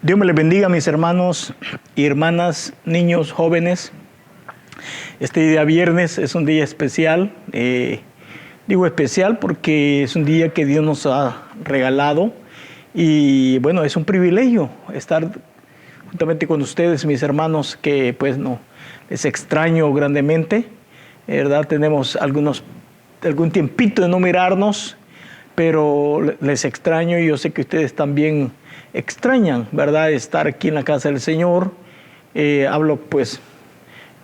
Dios me les bendiga, mis hermanos y hermanas, niños, jóvenes. Este día viernes es un día especial. Digo especial porque es un día que Dios nos ha regalado. Y bueno, es un privilegio estar juntamente con ustedes, mis hermanos, que pues no les extraño grandemente. ¿Verdad? Tenemos algún tiempito de no mirarnos, pero les extraño y yo sé que ustedes también extrañan, ¿verdad?, estar aquí en la casa del Señor. Hablo pues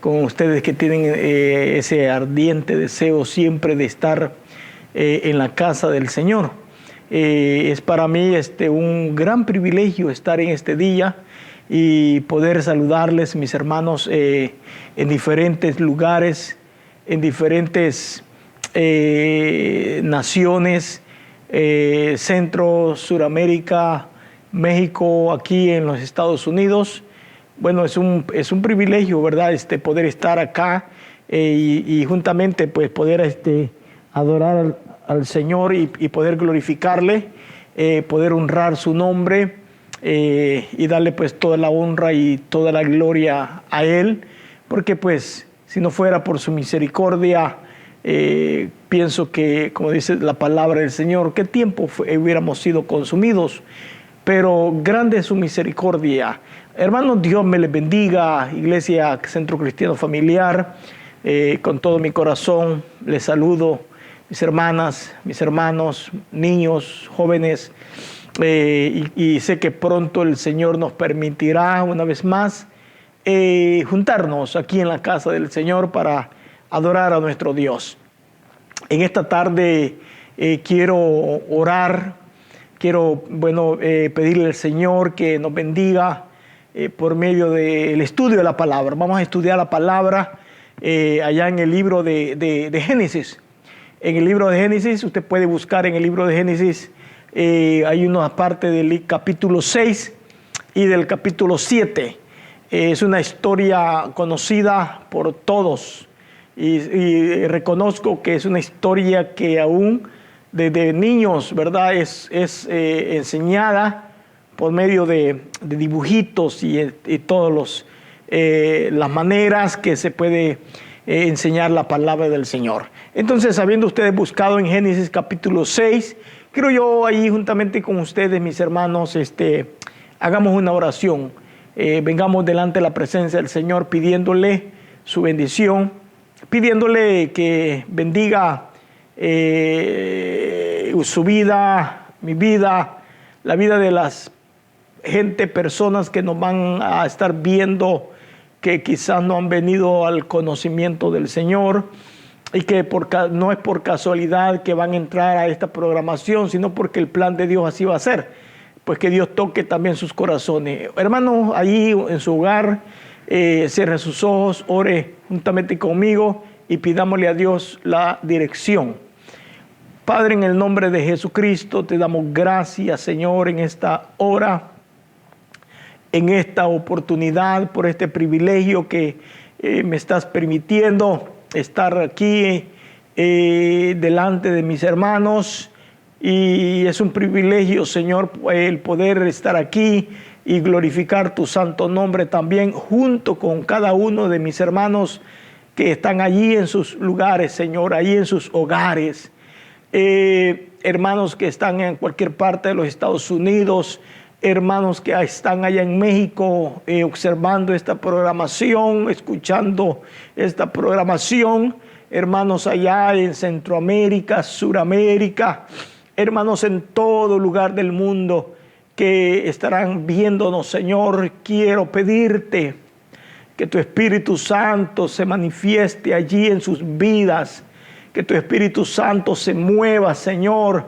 con ustedes que tienen ese ardiente deseo siempre de estar en la casa del Señor. Es para mí un gran privilegio estar en este día y poder saludarles, mis hermanos, en diferentes lugares, en diferentes naciones, Centro, Suramérica, México, aquí en los Estados Unidos. Bueno, es un privilegio, ¿verdad?, poder estar acá y juntamente pues poder adorar al Señor y poder glorificarle, poder honrar su nombre y darle pues toda la honra y toda la gloria a Él, porque pues si no fuera por su misericordia, pienso que, como dice la palabra del Señor, ¿qué tiempo hubiéramos sido consumidos? Pero grande es su misericordia. Hermanos, Dios me les bendiga, Iglesia Centro Cristiano Familiar. Con todo mi corazón les saludo, mis hermanas, mis hermanos, niños, jóvenes. Y sé que pronto el Señor nos permitirá una vez más juntarnos aquí en la casa del Señor para adorar a nuestro Dios. En esta tarde quiero orar. Quiero, pedirle al Señor que nos bendiga por medio del estudio de la palabra. Vamos a estudiar la palabra allá en el libro de Génesis. En el libro de Génesis, usted puede buscar en el libro de Génesis, hay una parte del capítulo 6 y del capítulo 7. Es una historia conocida por todos y reconozco que es una historia que aún desde niños, ¿verdad?, es enseñada por medio de dibujitos y todas las maneras que se puede enseñar la palabra del Señor. Entonces, habiendo ustedes buscado en Génesis capítulo 6, quiero yo ahí juntamente con ustedes, mis hermanos, hagamos una oración. Vengamos delante de la presencia del Señor pidiéndole su bendición, pidiéndole que bendiga su vida, mi vida, la vida de las personas que nos van a estar viendo, que quizás no han venido al conocimiento del Señor y que no es por casualidad que van a entrar a esta programación, sino porque el plan de Dios así va a ser. Pues que Dios toque también sus corazones. Hermanos, ahí en su hogar, cierre sus ojos, ore juntamente conmigo y pidámosle a Dios la dirección. Padre, en el nombre de Jesucristo, te damos gracias, Señor, en esta hora, en esta oportunidad, por este privilegio que me estás permitiendo estar aquí delante de mis hermanos. Y es un privilegio, Señor, el poder estar aquí y glorificar tu santo nombre también, junto con cada uno de mis hermanos que están allí en sus lugares, Señor, allí en sus hogares. Hermanos que están en cualquier parte de los Estados Unidos, hermanos que están allá en México observando esta programación, escuchando esta programación, hermanos allá en Centroamérica, Suramérica, hermanos en todo lugar del mundo que estarán viéndonos, Señor. Quiero pedirte que tu Espíritu Santo se manifieste allí en sus vidas, que tu Espíritu Santo se mueva, Señor,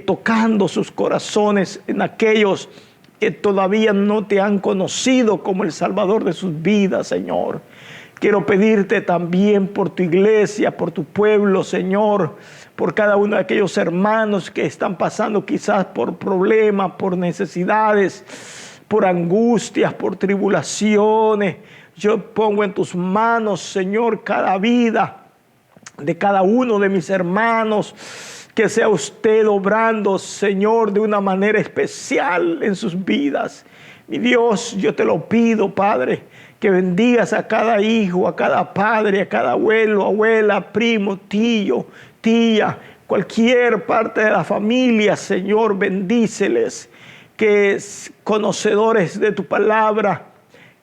tocando sus corazones en aquellos que todavía no te han conocido como el Salvador de sus vidas, Señor. Quiero pedirte también por tu iglesia, por tu pueblo, Señor, por cada uno de aquellos hermanos que están pasando quizás por problemas, por necesidades, por angustias, por tribulaciones. Yo pongo en tus manos, Señor, cada vida de cada uno de mis hermanos que sea usted obrando, Señor, de una manera especial en sus vidas. Mi Dios, yo te lo pido, Padre, que bendigas a cada hijo, a cada padre, a cada abuelo, abuela, primo, tío, tía, cualquier parte de la familia, Señor, bendíceles, que conocedores de tu palabra,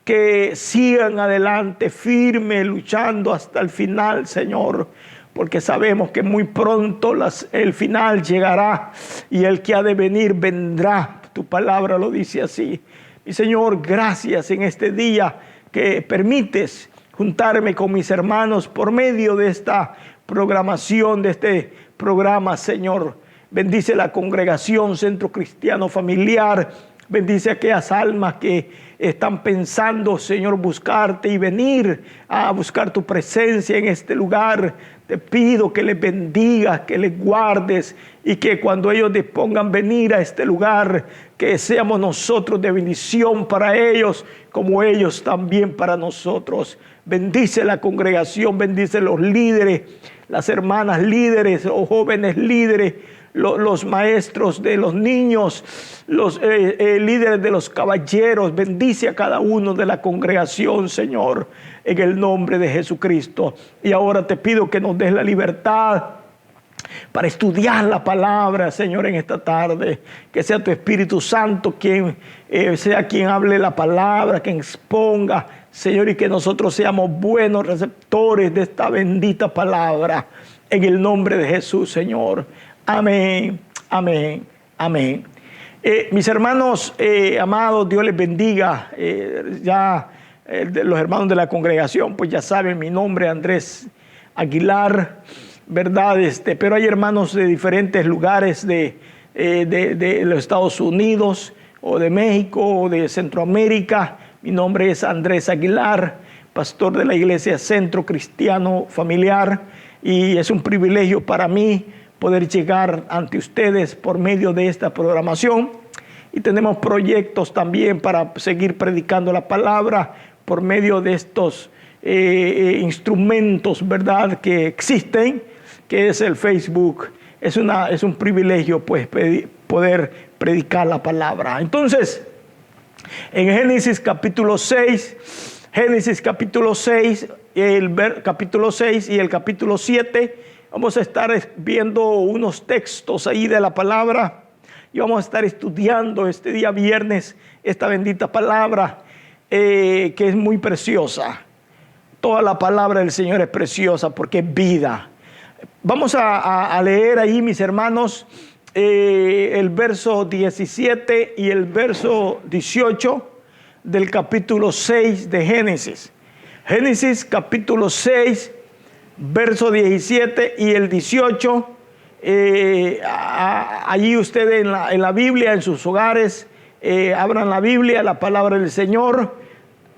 que sigan adelante firme, luchando hasta el final, Señor, porque sabemos que muy pronto el final llegará y el que ha de venir vendrá. Tu palabra lo dice así. Mi Señor, gracias en este día que permites juntarme con mis hermanos por medio de esta programación, de este programa, Señor. Bendice la congregación Centro Cristiano Familiar. Bendice a aquellas almas que están pensando, Señor, buscarte y venir a buscar tu presencia en este lugar. Te pido que les bendigas, que les guardes y que cuando ellos dispongan venir a este lugar, que seamos nosotros de bendición para ellos, como ellos también para nosotros. Bendice la congregación, bendice los líderes, las hermanas líderes, los jóvenes líderes, los maestros de los niños, los líderes de los caballeros. Bendice a cada uno de la congregación, Señor, en el nombre de Jesucristo. Y ahora te pido que nos des la libertad para estudiar la palabra, Señor, en esta tarde. Que sea tu Espíritu Santo quien sea quien hable la palabra, quien exponga, Señor, y que nosotros seamos buenos receptores de esta bendita palabra. En el nombre de Jesús, Señor. Amén, amén, amén. Mis hermanos amados, Dios les bendiga. Los hermanos de la congregación, pues ya saben, mi nombre es Andrés Aguilar, ¿verdad? Pero hay hermanos de diferentes lugares de los Estados Unidos, o de México, o de Centroamérica. Mi nombre es Andrés Aguilar, pastor de la iglesia Centro Cristiano Familiar, y es un privilegio para mí poder llegar ante ustedes por medio de esta programación. Y tenemos proyectos también para seguir predicando la palabra por medio de estos instrumentos, ¿verdad?, que existen, que es el Facebook. Es un privilegio, pues, poder predicar la palabra. Entonces, en Génesis capítulo 6, capítulo 6 y el capítulo 7, vamos a estar viendo unos textos ahí de la palabra y vamos a estar estudiando este día viernes esta bendita palabra que es muy preciosa. Toda la palabra del Señor es preciosa porque es vida. Vamos a leer ahí, mis hermanos, el verso 17 y el verso 18 del capítulo 6 de Génesis. Génesis capítulo 6, verso 17 y el 18, allí ustedes en la Biblia, en sus hogares, abran la Biblia, la palabra del Señor,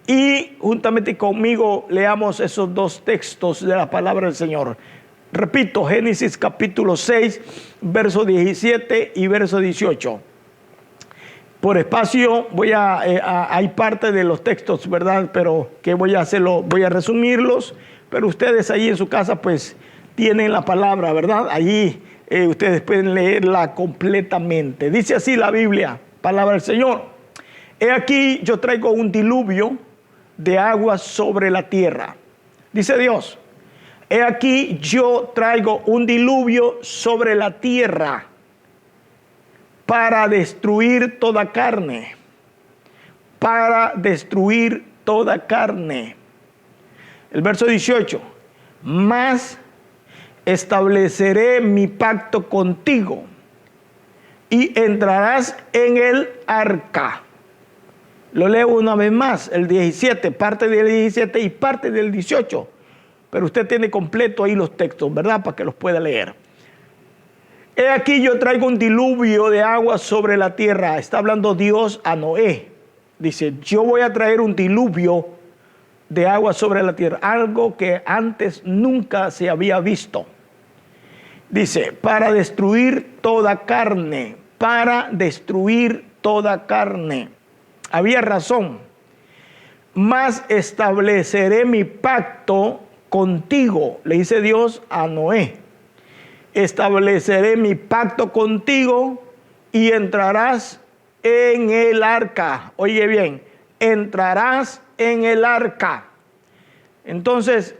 y juntamente conmigo leamos esos dos textos de la palabra del Señor. Repito, Génesis capítulo 6, verso 17 y verso 18. Por espacio hay parte de los textos, ¿verdad? Pero que voy a resumirlos. Pero ustedes ahí en su casa pues tienen la palabra, ¿verdad? Allí ustedes pueden leerla completamente. Dice así la Biblia, palabra del Señor. He aquí yo traigo un diluvio de aguas sobre la tierra. Dice Dios, he aquí yo traigo un diluvio sobre la tierra para destruir toda carne. Para destruir toda carne. El verso 18, mas estableceré mi pacto contigo y entrarás en el arca. Lo leo una vez más, el 17, parte del 17 y parte del 18. Pero usted tiene completo ahí los textos, ¿verdad? Para que los pueda leer. He aquí yo traigo un diluvio de agua sobre la tierra. Está hablando Dios a Noé. Dice, yo voy a traer un diluvio de agua sobre la tierra, algo que antes nunca se había visto. Dice, para destruir toda carne, para destruir toda carne. Había razón. Mas estableceré mi pacto contigo, le dice Dios a Noé. estableceré mi pacto contigo y entrarás en el arca. Oye bien, entrarás en el arca. Entonces,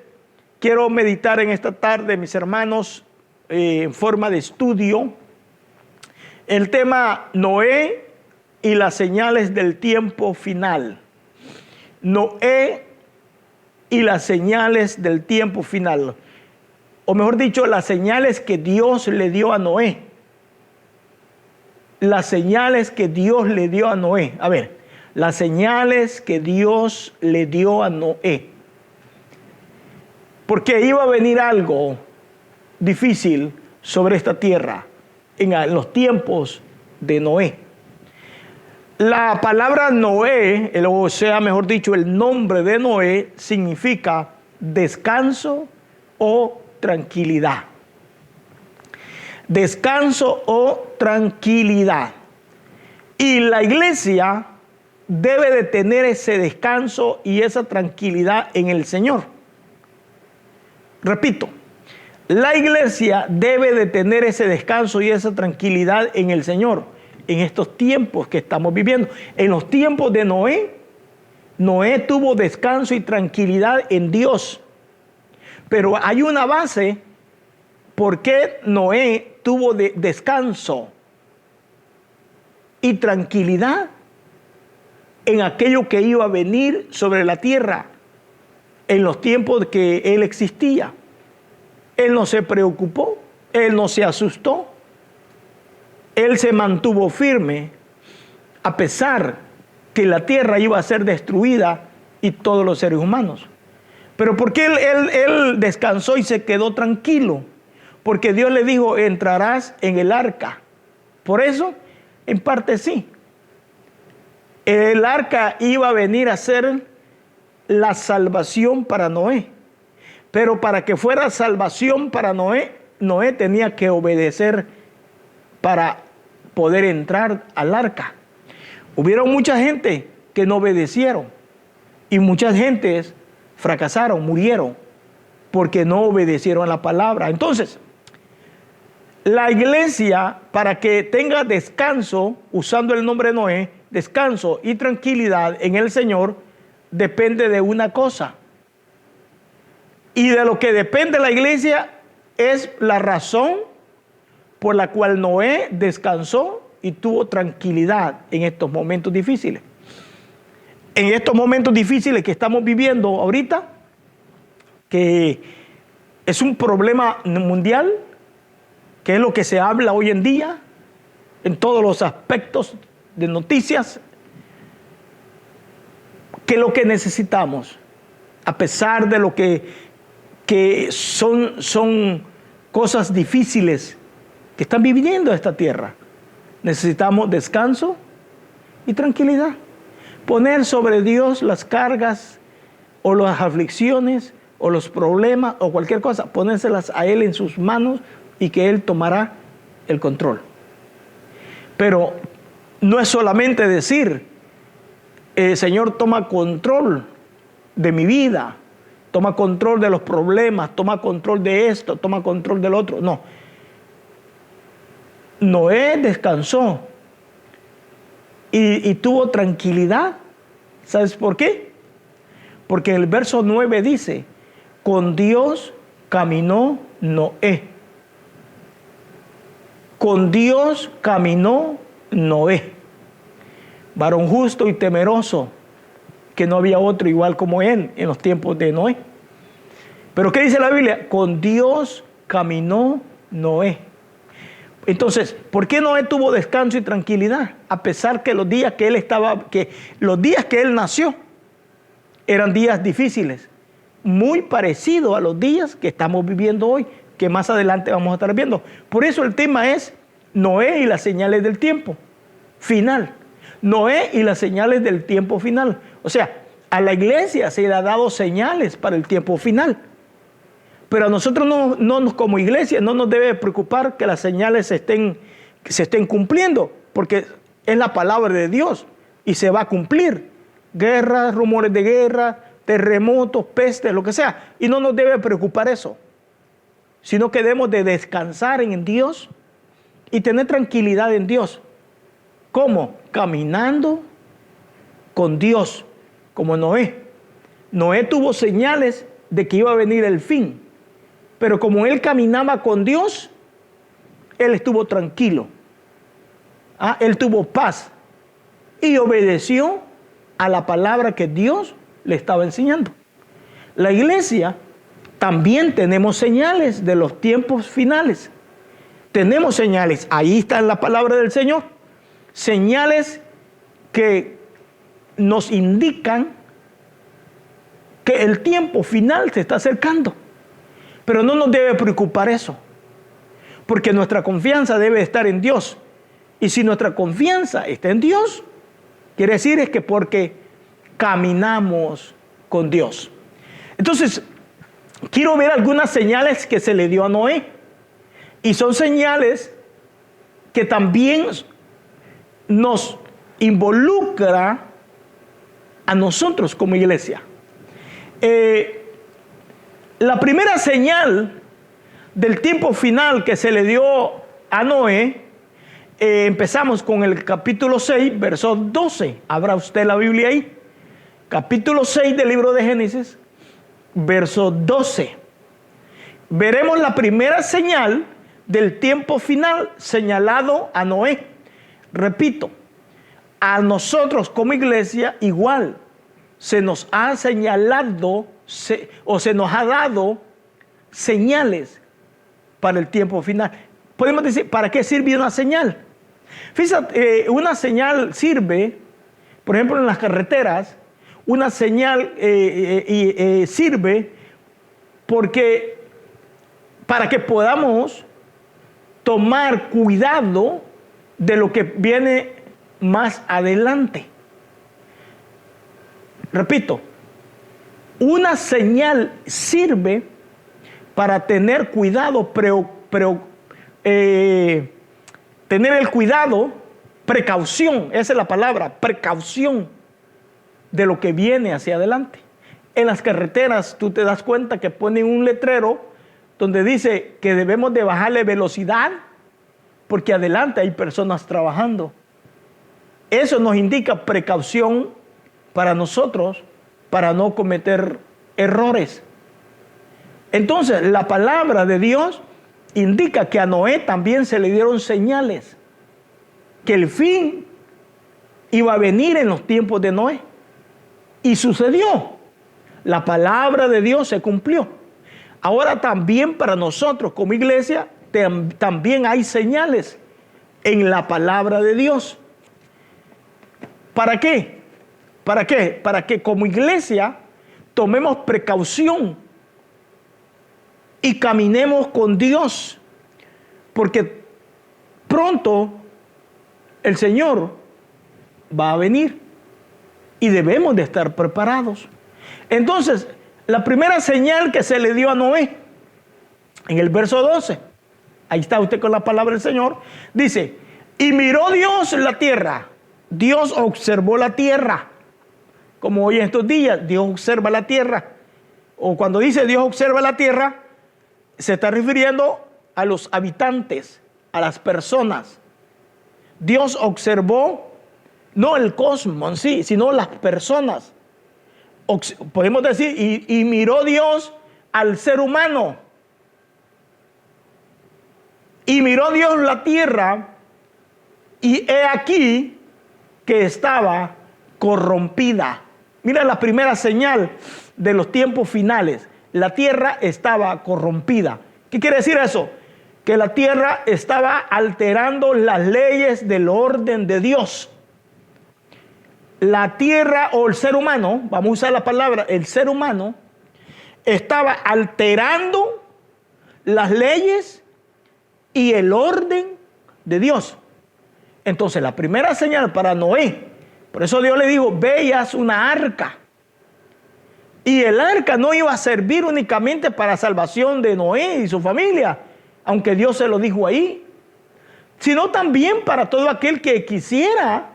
quiero meditar en esta tarde, mis hermanos, en forma de estudio, el tema Noé y las señales del tiempo final. Noé y las señales del tiempo final. O mejor dicho, las señales que Dios le dio a Noé. Las señales que Dios le dio a Noé. A ver, las señales que Dios le dio a Noé. Porque iba a venir algo difícil sobre esta tierra en los tiempos de Noé. La palabra Noé, o sea, mejor dicho, el nombre de Noé significa descanso o tranquilidad. Descanso o tranquilidad. Y la iglesia debe de tener ese descanso y esa tranquilidad en el Señor. Repito, la iglesia debe de tener ese descanso y esa tranquilidad en el Señor en estos tiempos que estamos viviendo. En los tiempos de Noé, Noé tuvo descanso y tranquilidad en Dios. Pero hay una base por qué Noé tuvo descanso y tranquilidad en aquello que iba a venir sobre la tierra en los tiempos que él existía. Él no se preocupó, él no se asustó, él se mantuvo firme a pesar que la tierra iba a ser destruida y todos los seres humanos. Pero ¿por qué él descansó y se quedó tranquilo? Porque Dios le dijo, entrarás en el arca. Por eso, en parte sí. El arca iba a venir a ser la salvación para Noé. Pero para que fuera salvación para Noé, Noé tenía que obedecer para poder entrar al arca. Hubieron mucha gente que no obedecieron y muchas gentes fracasaron, murieron porque no obedecieron a la palabra. Entonces, la iglesia, para que tenga descanso, usando el nombre de Noé, descanso y tranquilidad en el Señor, depende de una cosa. Y de lo que depende la iglesia es la razón por la cual Noé descansó y tuvo tranquilidad en estos momentos difíciles. En estos momentos difíciles que estamos viviendo ahorita, que es un problema mundial, que es lo que se habla hoy en día, en todos los aspectos de noticias, que lo que necesitamos, a pesar de lo que son cosas difíciles que están viviendo esta tierra, necesitamos descanso y tranquilidad. Poner sobre Dios las cargas o las aflicciones o los problemas o cualquier cosa, ponérselas a Él en sus manos y que Él tomará el control. Pero no es solamente decir, Señor, toma control de mi vida, toma control de los problemas, toma control de esto, toma control del otro. No. Noé descansó y tuvo tranquilidad. ¿Sabes por qué? Porque el verso 9 dice, con Dios caminó Noé. Con Dios caminó Noé. Varón justo y temeroso, que no había otro igual como él en los tiempos de Noé. Pero ¿qué dice la Biblia? Con Dios caminó Noé. Entonces, ¿por qué Noé tuvo descanso y tranquilidad? A pesar que los días que él nació eran días difíciles, muy parecidos a los días que estamos viviendo hoy, que más adelante vamos a estar viendo. Por eso el tema es Noé y las señales del tiempo final. Noé y las señales del tiempo final. O sea, a la iglesia se le ha dado señales para el tiempo final. Pero a nosotros no como iglesia no nos debe preocupar que las señales se estén cumpliendo, porque es la palabra de Dios y se va a cumplir. Guerras, rumores de guerra, terremotos, pestes, lo que sea. Y no nos debe preocupar eso. sino que debemos de descansar en Dios y tener tranquilidad en Dios. ¿Cómo? Caminando con Dios, como Noé. Noé tuvo señales de que iba a venir el fin, pero como él caminaba con Dios, él estuvo tranquilo. Él tuvo paz y obedeció a la palabra que Dios le estaba enseñando. La iglesia también tenemos señales de los tiempos finales. Tenemos señales, ahí está en la palabra del Señor, señales que nos indican que el tiempo final se está acercando. Pero no nos debe preocupar eso, porque nuestra confianza debe estar en Dios. Y si nuestra confianza está en Dios, quiere decir es que porque caminamos con Dios. Entonces, quiero ver algunas señales que se le dio a Noé. Y son señales que también nos involucra a nosotros como iglesia. La primera señal del tiempo final que se le dio a Noé, empezamos con el capítulo 6, verso 12. Abra usted la Biblia ahí. Capítulo 6 del libro de Génesis, verso 12. Veremos la primera señal del tiempo final señalado a Noé. Repito, a nosotros como iglesia igual se nos ha señalado o se nos ha dado señales para el tiempo final. Podemos decir, ¿para qué sirve una señal? Fíjate, una señal sirve, por ejemplo, en las carreteras, una señal sirve porque para que podamos tomar cuidado de lo que viene más adelante. Repito, una señal sirve para tener cuidado, tener el cuidado, precaución, esa es la palabra, precaución de lo que viene hacia adelante. En las carreteras tú te das cuenta que ponen un letrero donde dice que debemos de bajarle velocidad porque adelante hay personas trabajando. Eso nos indica precaución para nosotros, para no cometer errores. Entonces, la palabra de Dios indica que a Noé también se le dieron señales, que el fin iba a venir en los tiempos de Noé. Y sucedió. La palabra de Dios se cumplió. Ahora también para nosotros como iglesia, también hay señales en la palabra de Dios. ¿Para qué? ¿Para qué? Para que como iglesia tomemos precaución y caminemos con Dios, porque pronto el Señor va a venir y debemos de estar preparados. Entonces, la primera señal que se le dio a Noé, en el verso 12, ahí está usted con la palabra del Señor, dice, y miró Dios la tierra. Dios observó la tierra, como hoy en estos días, Dios observa la tierra. O cuando dice Dios observa la tierra, se está refiriendo a los habitantes, a las personas. Dios observó, no el cosmos en sí, sino las personas. Podemos decir, y miró Dios al ser humano. Y miró Dios la tierra, y he aquí que estaba corrompida. Mira la primera señal de los tiempos finales. La tierra estaba corrompida. ¿Qué quiere decir eso? Que la tierra estaba alterando las leyes del orden de Dios. La tierra o el ser humano, vamos a usar la palabra, el ser humano, estaba alterando las leyes y el orden de Dios. Entonces la primera señal para Noé, por eso Dios le dijo, ve y haz una arca. Y el arca no iba a servir únicamente para salvación de Noé y su familia, aunque Dios se lo dijo ahí, sino también para todo aquel que quisiera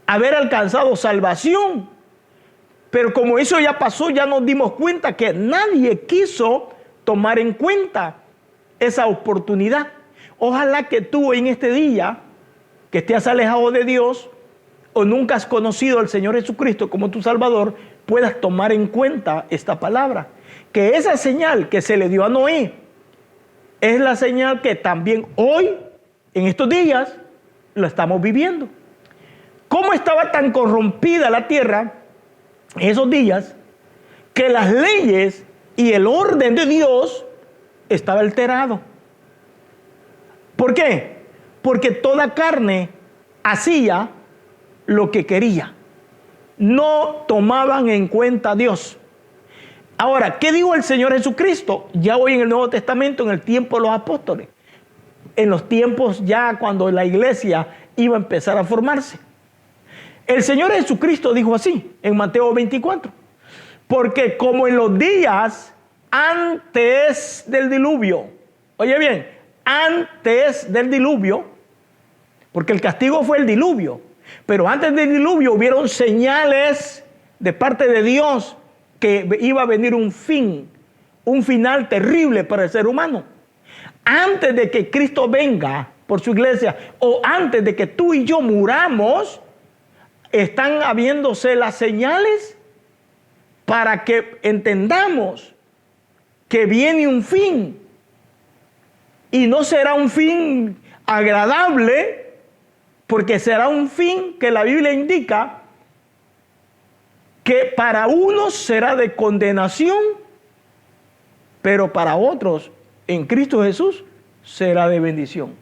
haber alcanzado salvación. Pero como eso ya pasó, ya nos dimos cuenta que nadie quiso tomar en cuenta esa oportunidad. Ojalá que tú en este día, que estés alejado de Dios o nunca has conocido al Señor Jesucristo como tu Salvador, puedas tomar en cuenta esta palabra. Que esa señal que se le dio a Noé es la señal que también hoy, en estos días, lo estamos viviendo. ¿Cómo estaba tan corrompida la tierra en esos días que las leyes y el orden de Dios estaba alterado? ¿Por qué? Porque toda carne hacía lo que quería. No tomaban en cuenta a Dios. Ahora, ¿qué dijo el Señor Jesucristo? Ya hoy en el Nuevo Testamento, en el tiempo de los apóstoles. En los tiempos ya cuando la iglesia iba a empezar a formarse. El Señor Jesucristo dijo así, en Mateo 24. Porque como en los días antes del diluvio, oye bien, antes del diluvio, porque el castigo fue el diluvio, pero antes del diluvio hubieron señales de parte de Dios que iba a venir un final terrible para el ser humano. Antes de que Cristo venga por su iglesia, o antes de que tú y yo muramos, están habiéndose las señales para que entendamos que viene un fin. Y no será un fin agradable, porque será un fin que la Biblia indica que para unos será de condenación, pero para otros en Cristo Jesús será de bendición.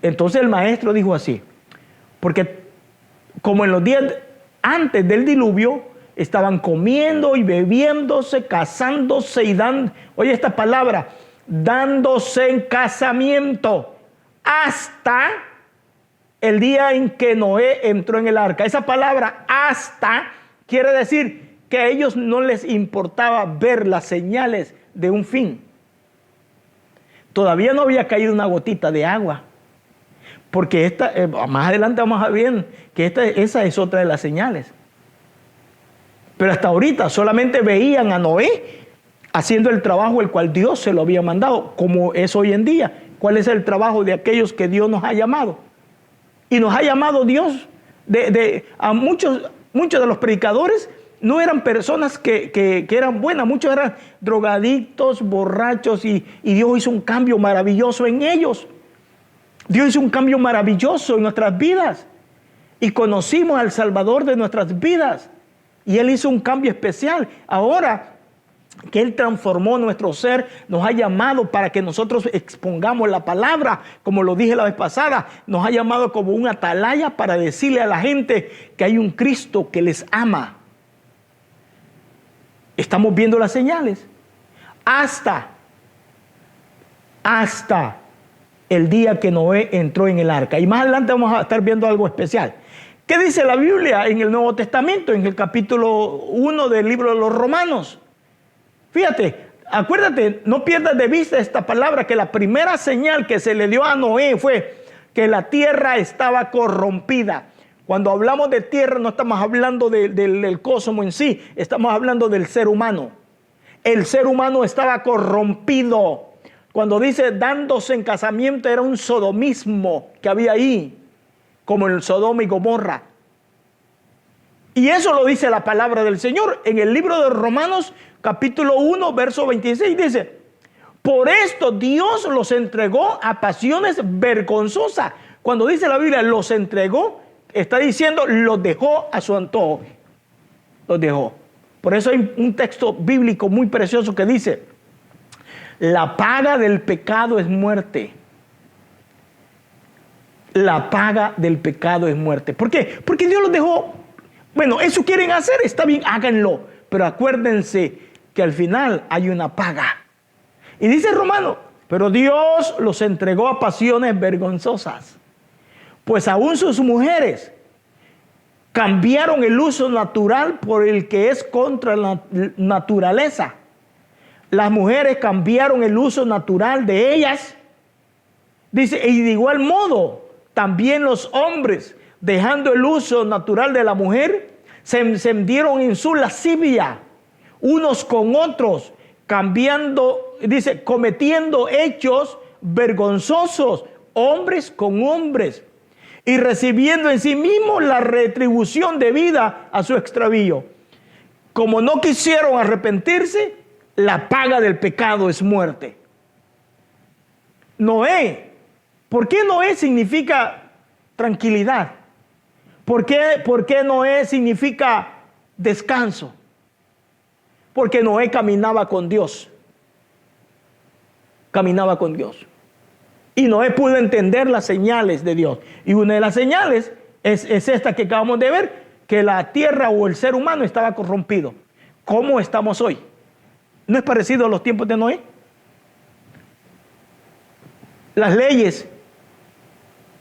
Entonces el maestro dijo así, porque como en los días antes del diluvio estaban comiendo y bebiéndose, casándose y dando, oye esta palabra, dándose en casamiento hasta el día en que Noé entró en el arca. Esa palabra hasta quiere decir que a ellos no les importaba ver las señales de un fin. Todavía no había caído una gotita de agua, porque más adelante vamos a ver que esa es otra de las señales. Pero hasta ahorita solamente veían a Noé haciendo el trabajo el cual Dios se lo había mandado, como es hoy en día. ¿Cuál es el trabajo de aquellos que Dios nos ha llamado? Y nos ha llamado Dios a muchos de los predicadores. No eran personas que eran buenas, muchos eran drogadictos, borrachos, y Dios hizo un cambio maravilloso en ellos. Dios hizo un cambio maravilloso en nuestras vidas y conocimos al Salvador de nuestras vidas y Él hizo un cambio especial. Ahora que Él transformó nuestro ser, nos ha llamado para que nosotros expongamos la palabra, como lo dije la vez pasada, nos ha llamado como un atalaya para decirle a la gente que hay un Cristo que les ama. Estamos viendo las señales hasta el día que Noé entró en el arca. Y más adelante vamos a estar viendo algo especial. ¿Qué dice la Biblia en el Nuevo Testamento, en el capítulo 1 del libro de los Romanos? Fíjate, acuérdate, no pierdas de vista esta palabra, que la primera señal que se le dio a Noé fue que la tierra estaba corrompida. Cuando hablamos de tierra no estamos hablando del cosmos en sí, estamos hablando del ser humano. El ser humano estaba corrompido. Cuando dice dándose en casamiento, era un sodomismo que había ahí, como el Sodoma y Gomorra. Y eso lo dice la palabra del Señor. En el libro de Romanos, capítulo 1, verso 26, dice: por esto Dios los entregó a pasiones vergonzosas. Cuando dice la Biblia, los entregó, está diciendo, los dejó a su antojo. Los dejó. Por eso hay un texto bíblico muy precioso que dice: la paga del pecado es muerte. La paga del pecado es muerte. ¿Por qué? Porque Dios los dejó. Bueno, eso quieren hacer, está bien, háganlo. Pero acuérdense que al final hay una paga. Y dice Romano, pero Dios los entregó a pasiones vergonzosas. Pues aún sus mujeres cambiaron el uso natural por el que es contra la naturaleza. Las mujeres cambiaron el uso natural de ellas. Dice, y de igual modo, también los hombres, dejando el uso natural de la mujer, se encendieron en su lascivia, unos con otros, cambiando, dice, cometiendo hechos vergonzosos, hombres con hombres, y recibiendo en sí mismos la retribución debida a su extravío. Como no quisieron arrepentirse, la paga del pecado es muerte. Noé, ¿por qué Noé significa tranquilidad? ¿Por qué Noé significa descanso? Porque Noé caminaba con Dios. Caminaba con Dios. Y Noé pudo entender las señales de Dios. Y una de las señales es esta que acabamos de ver, que la tierra o el ser humano estaba corrompido. ¿Cómo estamos hoy? ¿No es parecido a los tiempos de Noé? Las leyes,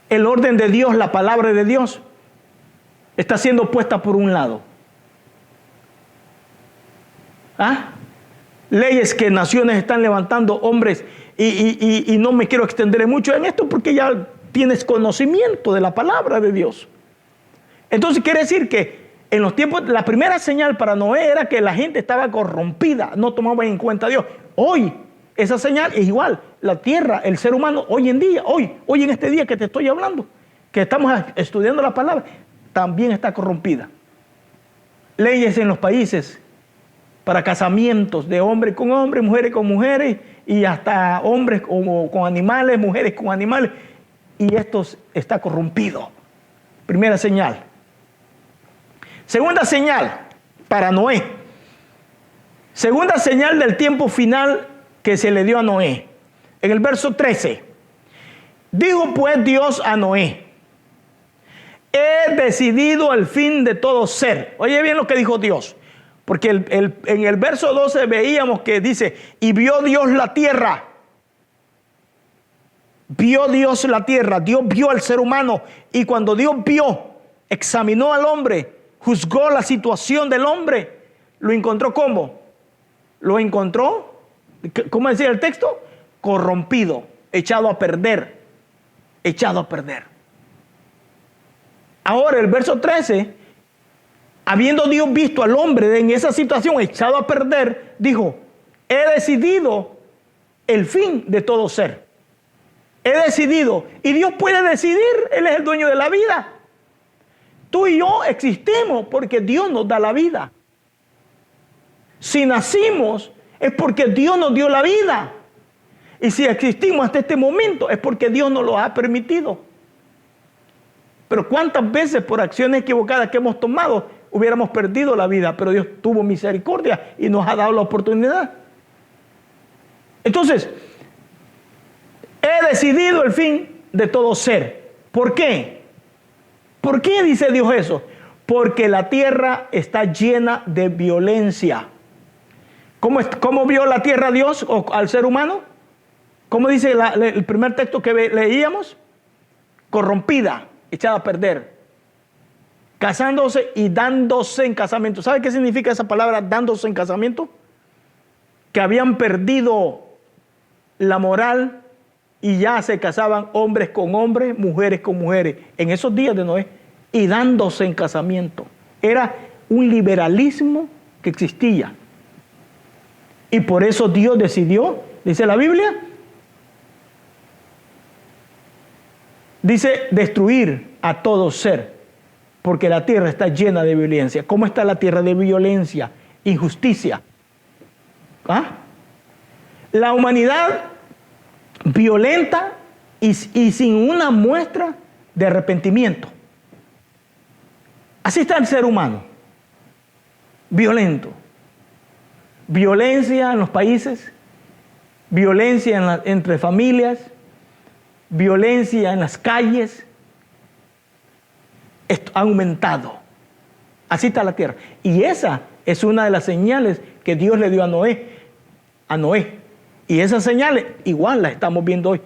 el orden de Dios, la palabra de Dios, está siendo puesta por un lado. Leyes que naciones están levantando, hombres, y no me quiero extender mucho en esto porque ya tienes conocimiento de la palabra de Dios. Entonces quiere decir que en los tiempos, la primera señal para Noé era que la gente estaba corrompida, no tomaba en cuenta a Dios. Hoy esa señal es igual. La tierra, el ser humano, hoy en día, hoy en este día que te estoy hablando, que estamos estudiando la palabra, también está corrompida. Leyes en los países para casamientos de hombres con hombres, mujeres con mujeres, y hasta hombres con animales, mujeres con animales, y esto está corrompido. Primera señal. Segunda señal para Noé. Segunda señal del tiempo final que se le dio a Noé. En el verso 13. Dijo pues Dios a Noé: he decidido el fin de todo ser. Oye bien lo que dijo Dios. Porque en el verso 12 veíamos que dice, y vio Dios la tierra. Vio Dios la tierra, Dios vio al ser humano. Y cuando Dios vio, examinó al hombre, juzgó la situación del hombre, lo encontró ¿cómo? Lo encontró, ¿cómo decía el texto? Corrompido, echado a perder, echado a perder. Ahora el verso 13, habiendo Dios visto al hombre en esa situación echado a perder, dijo, he decidido el fin de todo ser. He decidido, y Dios puede decidir, Él es el dueño de la vida. Tú y yo existimos porque Dios nos da la vida. Si nacimos es porque Dios nos dio la vida. Y si existimos hasta este momento es porque Dios nos lo ha permitido. Pero cuántas veces por acciones equivocadas que hemos tomado hubiéramos perdido la vida, pero Dios tuvo misericordia y nos ha dado la oportunidad. Entonces, he decidido el fin de todo ser. ¿Por qué? ¿Por qué dice Dios eso? Porque la tierra está llena de violencia. ¿Cómo vio la tierra a Dios o al ser humano? ¿Cómo dice el primer texto que leíamos? Corrompida, echada a perder, casándose y dándose en casamiento. ¿Sabe qué significa esa palabra, dándose en casamiento? Que habían perdido la moral y ya se casaban hombres con hombres, mujeres con mujeres, en esos días de Noé, y dándose en casamiento. Era un liberalismo que existía. Y por eso Dios decidió, dice la Biblia, dice destruir a todo ser, porque la tierra está llena de violencia. ¿Cómo está la tierra de violencia? Injusticia. La humanidad violenta y sin una muestra de arrepentimiento. Así está el ser humano, violento. Violencia en los países, violencia entre familias, violencia en las calles, ha aumentado. Así está la tierra. Y esa es una de las señales que Dios le dio a Noé. Y esas señales igual las estamos viendo hoy.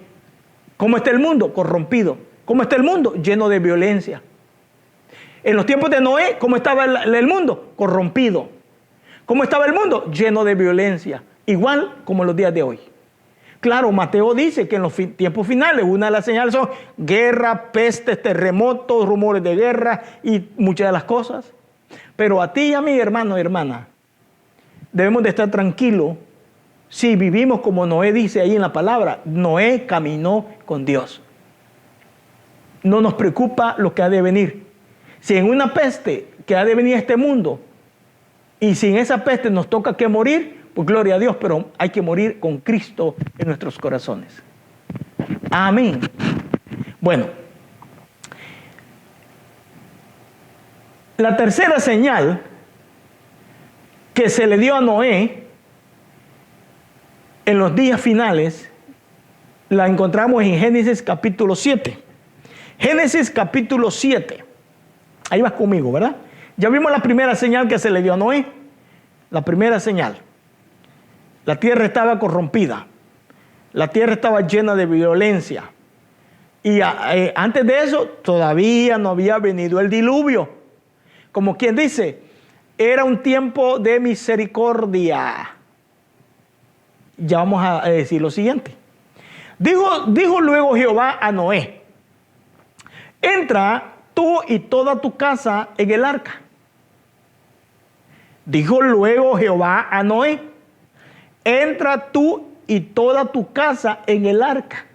¿Cómo está el mundo? Corrompido. ¿Cómo está el mundo? Lleno de violencia. En los tiempos de Noé, ¿cómo estaba el mundo? Corrompido. ¿Cómo estaba el mundo? Lleno de violencia. Igual como en los días de hoy. Claro, Mateo dice que en los tiempos finales una de las señales son guerra, pestes, terremotos, rumores de guerra y muchas de las cosas. Pero a ti y a mí, hermano y hermana, debemos de estar tranquilos si vivimos como Noé dice ahí en la palabra. Noé caminó con Dios. No nos preocupa lo que ha de venir. Si en una peste que ha de venir a este mundo, y si en esa peste nos toca que morir, pues gloria a Dios, pero hay que morir con Cristo en nuestros corazones. Amén. Bueno, la tercera señal que se le dio a Noé en los días finales, la encontramos en Génesis capítulo 7. Génesis capítulo 7. Ahí vas conmigo, ¿verdad? Ya vimos la primera señal que se le dio a Noé. La primera señal. La tierra estaba corrompida. La tierra estaba llena de violencia. Y antes de eso, todavía no había venido el diluvio. Como quien dice, era un tiempo de misericordia. Ya vamos a decir lo siguiente. Dijo luego Jehová a Noé: entra tú y toda tu casa en el arca. Dijo luego Jehová a Noé: entra tú y toda tu casa en el arca.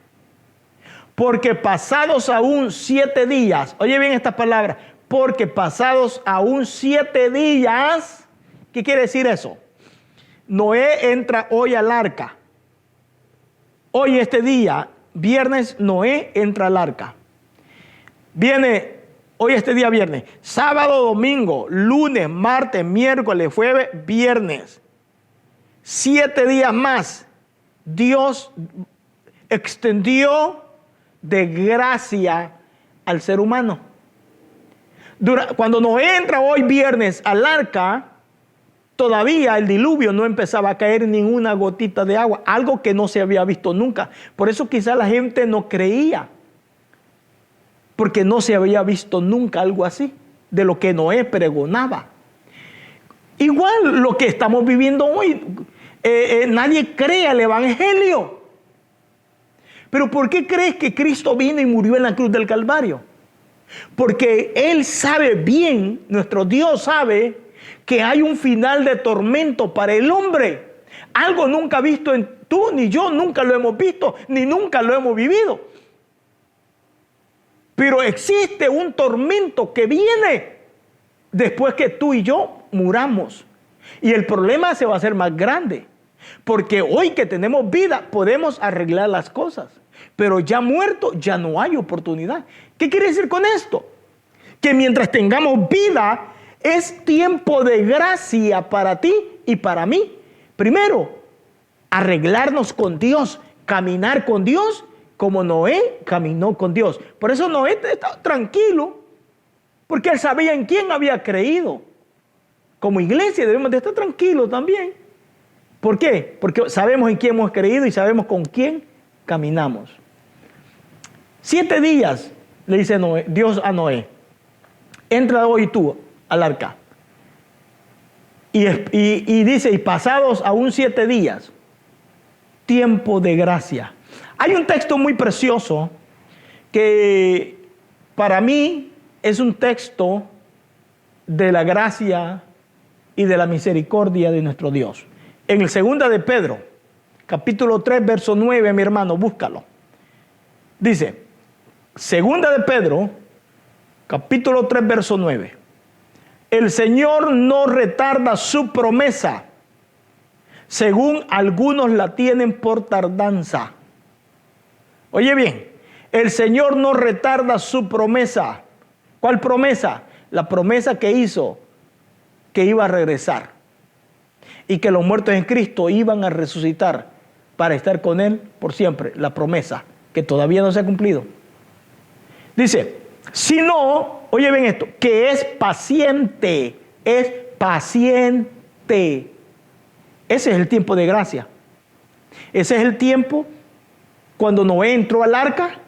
Porque pasados aún 7 días, oye bien estas palabras, porque pasados aún 7 días, ¿qué quiere decir eso? Noé entra hoy al arca. Hoy este día, viernes, Noé entra al arca. Viene, hoy este día viernes, sábado, domingo, lunes, martes, miércoles, jueves, viernes. 7 días más, Dios extendió de gracia al ser humano. Cuando Noé entra hoy viernes al arca, todavía el diluvio no empezaba a caer ninguna gotita de agua, algo que no se había visto nunca. Por eso quizá la gente no creía, porque no se había visto nunca algo así, de lo que Noé pregonaba. Igual lo que estamos viviendo hoy, nadie cree al Evangelio. Pero ¿por qué crees que Cristo vino y murió en la cruz del Calvario? Porque Él sabe bien, nuestro Dios sabe, que hay un final de tormento para el hombre. Algo nunca visto en tú ni yo, nunca lo hemos visto, ni nunca lo hemos vivido. Pero existe un tormento que viene después que tú y yo muramos. Y el problema se va a hacer más grande. Porque hoy que tenemos vida podemos arreglar las cosas. Pero ya muerto ya no hay oportunidad. ¿Qué quiere decir con esto? Que mientras tengamos vida es tiempo de gracia para ti y para mí. Primero, arreglarnos con Dios, caminar con Dios como Noé caminó con Dios. Por eso Noé estaba tranquilo, porque él sabía en quién había creído. Como iglesia debemos de estar tranquilos también. ¿Por qué? Porque sabemos en quién hemos creído y sabemos con quién caminamos. 7 días le dice Dios a Noé: entra hoy tú al arca. Y dice, y pasados aún 7 días, tiempo de gracia. Hay un texto muy precioso que para mí es un texto de la gracia y de la misericordia de nuestro Dios. En el 2 de Pedro, capítulo 3, verso 9, mi hermano, búscalo. Dice, 2 de Pedro, capítulo 3, verso 9. El Señor no retarda su promesa, según algunos la tienen por tardanza. Oye bien, el Señor no retarda su promesa. ¿Cuál promesa? La promesa que hizo que iba a regresar y que los muertos en Cristo iban a resucitar para estar con Él por siempre. La promesa que todavía no se ha cumplido. Dice, si no, oye bien esto, que es paciente. Ese es el tiempo de gracia. Ese es el tiempo cuando Noé entró al arca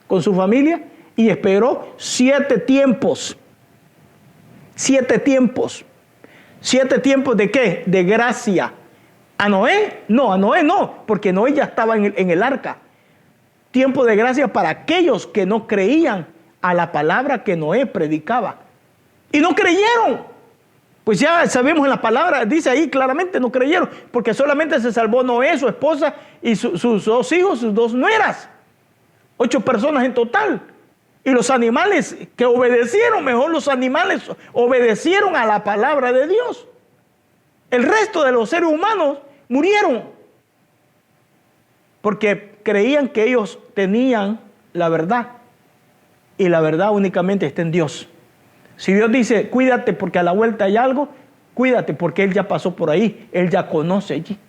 con su familia y esperó 7 tiempos. 7 tiempos. 7 tiempos de ¿qué? De gracia. ¿A Noé? No, a Noé no, porque Noé ya estaba en el arca. Tiempo de gracia para aquellos que no creían a la palabra que Noé predicaba. Y no creyeron. Pues ya sabemos en la palabra, dice ahí claramente, no creyeron, porque solamente se salvó Noé, su esposa y sus 2 hijos, sus 2 nueras. 8 personas en total. Y los animales que obedecieron, mejor los animales obedecieron a la palabra de Dios. El resto de los seres humanos murieron porque creían que ellos tenían la verdad. Y la verdad únicamente está en Dios. Si Dios dice, cuídate porque a la vuelta hay algo, cuídate porque Él ya pasó por ahí, Él ya conoce allí.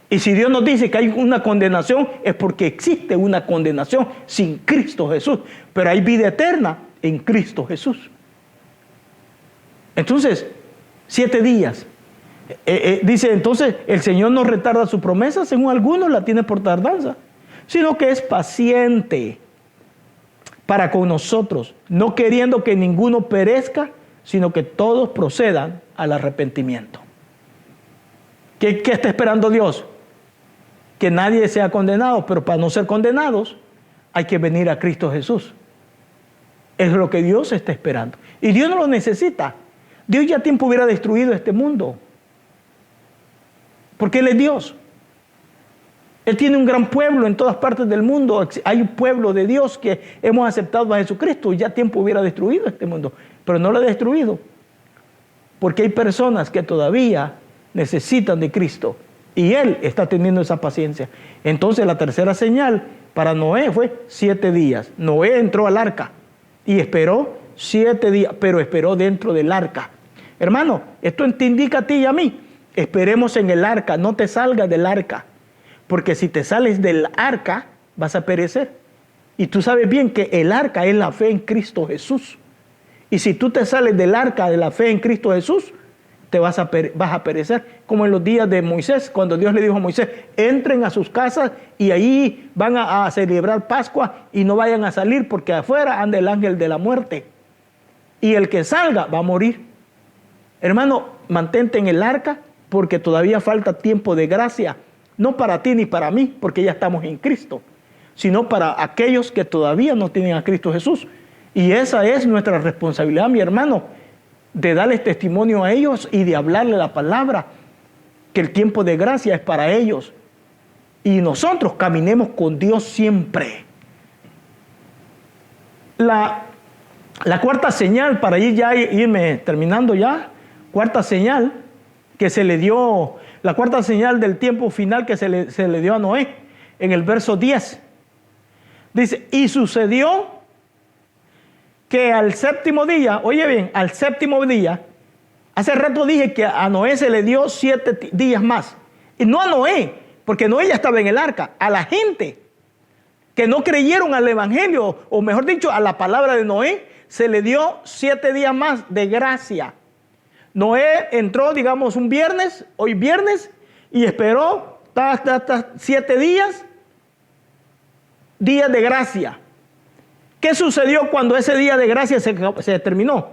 Y si Dios nos dice que hay una condenación, es porque existe una condenación sin Cristo Jesús. Pero hay vida eterna en Cristo Jesús. Entonces, 7 días. Dice, entonces, el Señor no retarda su promesa, según algunos la tiene por tardanza, sino que es paciente para con nosotros, no queriendo que ninguno perezca, sino que todos procedan al arrepentimiento. ¿Qué está esperando Dios? Que nadie sea condenado, pero para no ser condenados hay que venir a Cristo Jesús. Es lo que Dios está esperando. Y Dios no lo necesita. Dios ya a tiempo hubiera destruido este mundo. Porque Él es Dios. Él tiene un gran pueblo en todas partes del mundo. Hay un pueblo de Dios que hemos aceptado a Jesucristo y ya a tiempo hubiera destruido este mundo. Pero no lo ha destruido. Porque hay personas que todavía necesitan de Cristo. Y Él está teniendo esa paciencia. Entonces la tercera señal para Noé fue 7 días. Noé entró al arca y esperó 7 días, pero esperó dentro del arca. Hermano, esto te indica a ti y a mí. Esperemos en el arca, no te salgas del arca. Porque si te sales del arca, vas a perecer. Y tú sabes bien que el arca es la fe en Cristo Jesús. Y si tú te sales del arca de la fe en Cristo Jesús, vas a perecer. Como en los días de Moisés, cuando Dios le dijo a Moisés, entren a sus casas y ahí van a celebrar Pascua y no vayan a salir porque afuera anda el ángel de la muerte. Y el que salga va a morir. Hermano, mantente en el arca porque todavía falta tiempo de gracia. No para ti ni para mí, porque ya estamos en Cristo, sino para aquellos que todavía no tienen a Cristo Jesús. Y esa es nuestra responsabilidad, mi hermano, de darles testimonio a ellos y de hablarle la palabra, que el tiempo de gracia es para ellos. Y nosotros caminemos con Dios siempre. La cuarta señal, para irme terminando ya, cuarta señal que se le dio, la cuarta señal del tiempo final que se le dio a Noé, en el verso 10. Dice, y sucedió que al 7º día, oye bien, al 7º día, hace rato dije que a Noé se le dio 7 días más. Y no a Noé, porque Noé ya estaba en el arca, a la gente que no creyeron al evangelio, o mejor dicho, a la palabra de Noé, se le dio 7 días más de gracia. Noé entró, digamos, un viernes, hoy viernes, y esperó hasta 7 días de gracia. ¿Qué sucedió cuando ese día de gracia se terminó?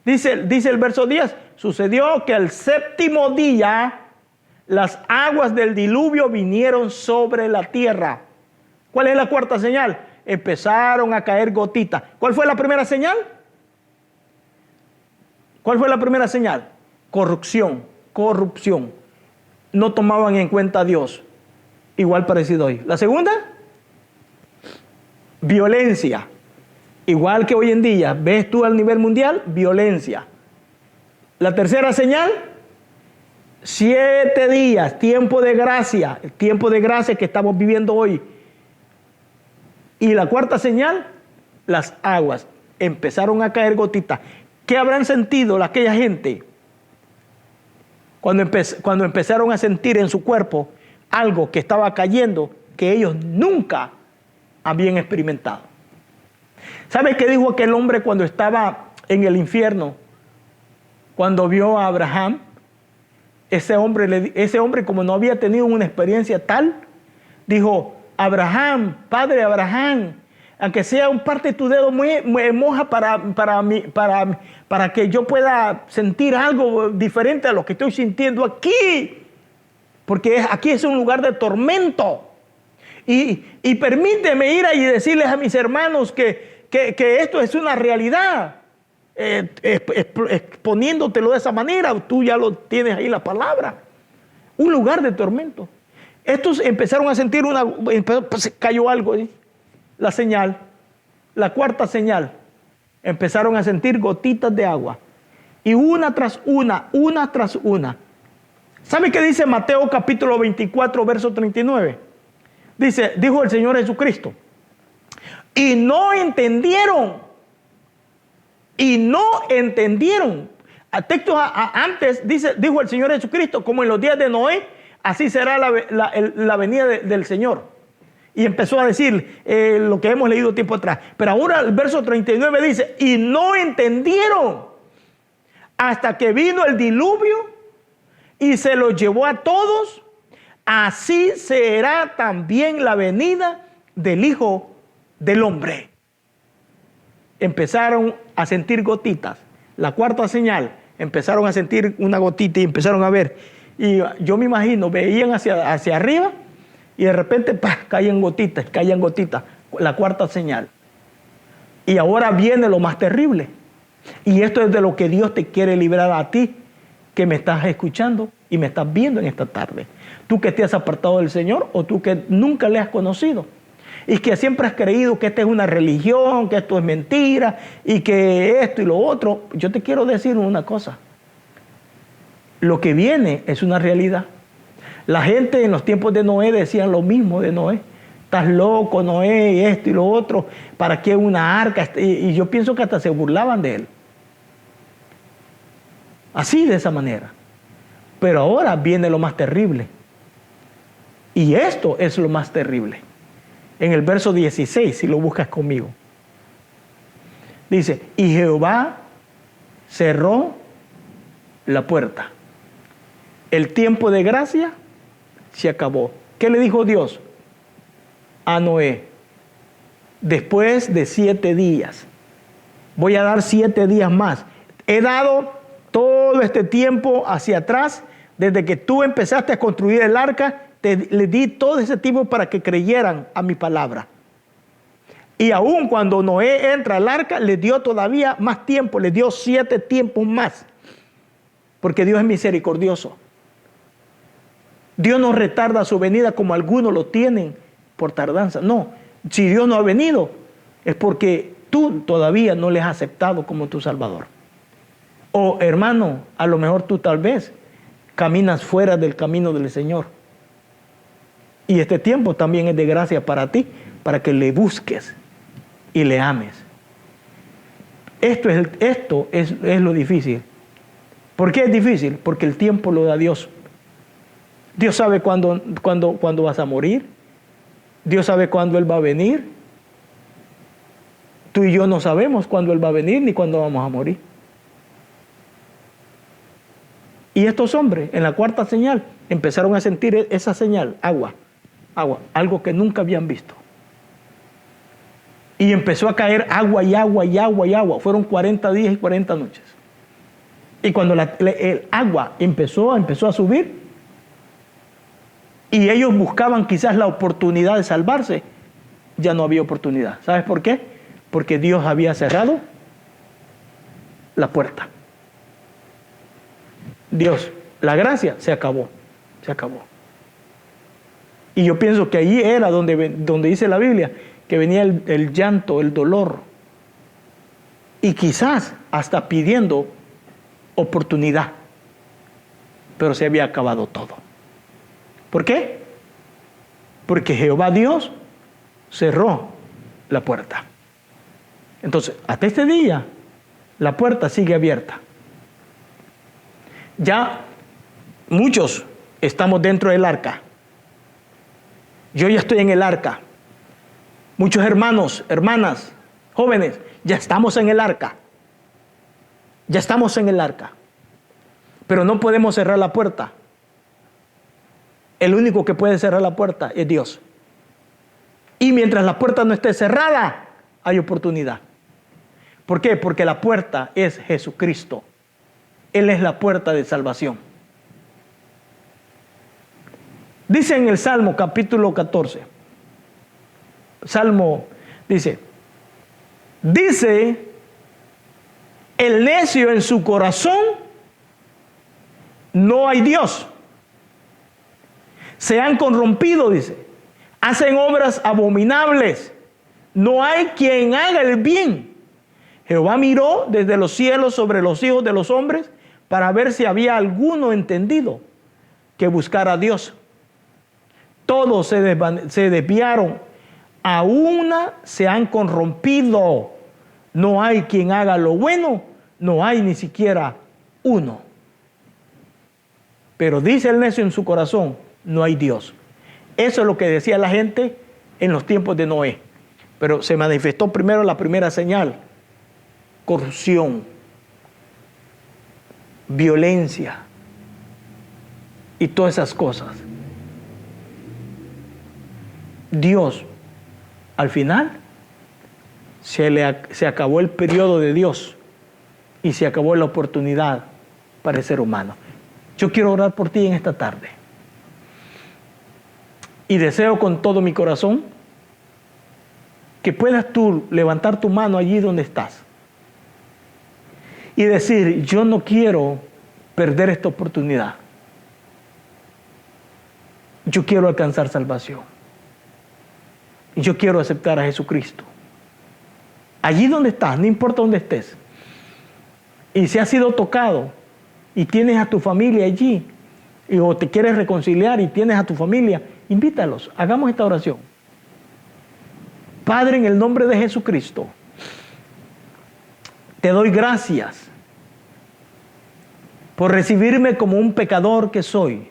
Dice el verso 10, sucedió que al 7º día las aguas del diluvio vinieron sobre la tierra. ¿Cuál es la cuarta señal? Empezaron a caer gotitas. ¿Cuál fue la primera señal? ¿Cuál fue la primera señal? Corrupción. No tomaban en cuenta a Dios. Igual parecido hoy. La segunda, violencia. Igual que hoy en día, ves tú al nivel mundial, violencia. La tercera señal, 7 días, tiempo de gracia, el tiempo de gracia que estamos viviendo hoy. Y la cuarta señal, las aguas. Empezaron a caer gotitas. ¿Qué habrán sentido aquella gente cuando empezaron a sentir en su cuerpo algo que estaba cayendo que ellos nunca habían experimentado? ¿Sabe qué dijo aquel hombre cuando estaba en el infierno? Cuando vio a Abraham, ese hombre como no había tenido una experiencia tal, dijo, Abraham, padre Abraham, aunque sea un parte de tu dedo moja para que yo pueda sentir algo diferente a lo que estoy sintiendo aquí. Porque aquí es un lugar de tormento. Y permíteme ir ahí y decirles a mis hermanos que esto es una realidad. exponiéndotelo de esa manera, tú ya lo tienes ahí la palabra. Un lugar de tormento. Estos empezaron a sentir pues, cayó algo ahí, la señal, la cuarta señal. Empezaron a sentir gotitas de agua. Y una tras una. ¿Sabe qué dice Mateo capítulo 24, verso 39? Dice, dijo el Señor Jesucristo, y no entendieron. Antes dijo el Señor Jesucristo, como en los días de Noé, así será la venida del Señor. Y empezó a decir lo que hemos leído tiempo atrás. Pero ahora el verso 39 dice, y no entendieron hasta que vino el diluvio y se los llevó a todos. Así será también la venida del Hijo del Hombre. Empezaron a sentir gotitas. La cuarta señal, empezaron a sentir una gotita y empezaron a ver. Y yo me imagino, veían hacia arriba y de repente caían gotitas. La cuarta señal. Y ahora viene lo más terrible. Y esto es de lo que Dios te quiere librar a ti, que me estás escuchando y me estás viendo en esta tarde. Tú que te has apartado del Señor o tú que nunca le has conocido. Y que siempre has creído que esta es una religión, que esto es mentira y que esto y lo otro. Yo te quiero decir una cosa. Lo que viene es una realidad. La gente en los tiempos de Noé decían lo mismo de Noé. Estás loco, Noé, y esto y lo otro. ¿Para qué una arca? Y yo pienso que hasta se burlaban de él. Así, de esa manera. Pero ahora viene lo más terrible. Y esto es lo más terrible. En el verso 16, si lo buscas conmigo. Dice, y Jehová cerró la puerta. El tiempo de gracia se acabó. ¿Qué le dijo Dios a Noé? Después de 7 días. Voy a dar 7 días más. He dado todo este tiempo hacia atrás, desde que tú empezaste a construir el arca. Le di todo ese tiempo para que creyeran a mi palabra. Y aún cuando Noé entra al arca, le dio todavía más tiempo, le dio 7 tiempos más. Porque Dios es misericordioso. Dios no retarda su venida como algunos lo tienen por tardanza. No, si Dios no ha venido, es porque tú todavía no le has aceptado como tu Salvador. O hermano, a lo mejor tú tal vez caminas fuera del camino del Señor. Y este tiempo también es de gracia para ti, para que le busques y le ames. Esto es lo difícil. ¿Por qué es difícil? Porque el tiempo lo da Dios. Dios sabe cuándo vas a morir. Dios sabe cuándo Él va a venir. Tú y yo no sabemos cuándo Él va a venir ni cuándo vamos a morir. Y estos hombres, en la cuarta señal, empezaron a sentir esa señal, agua, algo que nunca habían visto. Y empezó a caer agua y agua y agua y agua. Fueron 40 días y 40 noches. Y cuando el agua empezó a subir, y ellos buscaban quizás la oportunidad de salvarse, ya no había oportunidad. ¿Sabes por qué? Porque Dios había cerrado la puerta. Dios, la gracia se acabó. Y yo pienso que allí era donde dice la Biblia que venía el llanto, el dolor. Y quizás hasta pidiendo oportunidad. Pero se había acabado todo. ¿Por qué? Porque Jehová Dios cerró la puerta. Entonces, hasta este día, la puerta sigue abierta. Ya muchos estamos dentro del arca. Yo ya estoy en el arca. Muchos hermanos, hermanas, jóvenes, ya estamos en el arca. Ya estamos en el arca. Pero no podemos cerrar la puerta. El único que puede cerrar la puerta es Dios. Y mientras la puerta no esté cerrada, hay oportunidad. ¿Por qué? Porque la puerta es Jesucristo. Él es la puerta de salvación. Dice en el Salmo capítulo 14. Salmo dice, el necio en su corazón, no hay Dios. Se han corrompido, dice. Hacen obras abominables. No hay quien haga el bien. Jehová miró desde los cielos sobre los hijos de los hombres para ver si había alguno entendido que buscara a Dios. Todos se desviaron, a una se han corrompido. No hay quien haga lo bueno, no hay ni siquiera uno. Pero dice el necio en su corazón, no hay Dios. Eso es lo que decía la gente en los tiempos de Noé. Pero se manifestó primero la primera señal: corrupción, violencia y todas esas cosas. Dios, al final, se acabó el periodo de Dios y se acabó la oportunidad para el ser humano. Yo quiero orar por ti en esta tarde. Y deseo con todo mi corazón que puedas tú levantar tu mano allí donde estás y decir: yo no quiero perder esta oportunidad. Yo quiero alcanzar salvación. Yo quiero aceptar a Jesucristo. Allí donde estás, no importa dónde estés. Y si has sido tocado y tienes a tu familia allí, o te quieres reconciliar y tienes a tu familia, invítalos, hagamos esta oración. Padre, en el nombre de Jesucristo, te doy gracias por recibirme como un pecador que soy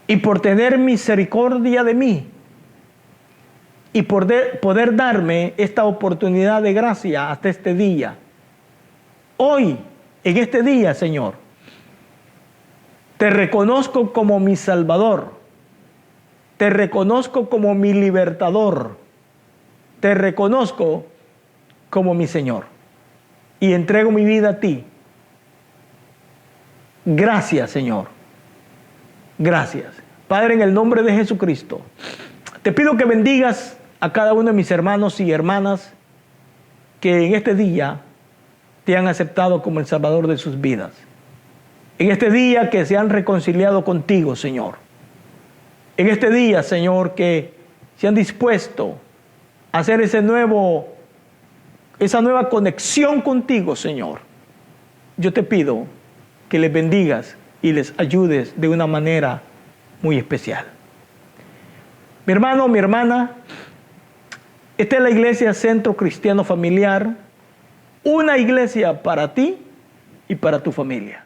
y por tener misericordia de mí y por poder darme esta oportunidad de gracia hasta este día. Hoy, en este día, Señor, te reconozco como mi Salvador, te reconozco como mi libertador, te reconozco como mi Señor y entrego mi vida a ti. Gracias, Señor. Gracias. Padre, en el nombre de Jesucristo, te pido que bendigas a cada uno de mis hermanos y hermanas que en este día te han aceptado como el Salvador de sus vidas. En este día que se han reconciliado contigo, Señor. En este día, Señor, que se han dispuesto a hacer esa nueva conexión contigo, Señor. Yo te pido que les bendigas y les ayudes de una manera muy especial. Mi hermano, mi hermana, esta es la iglesia Centro Cristiano Familiar, una iglesia para ti y para tu familia.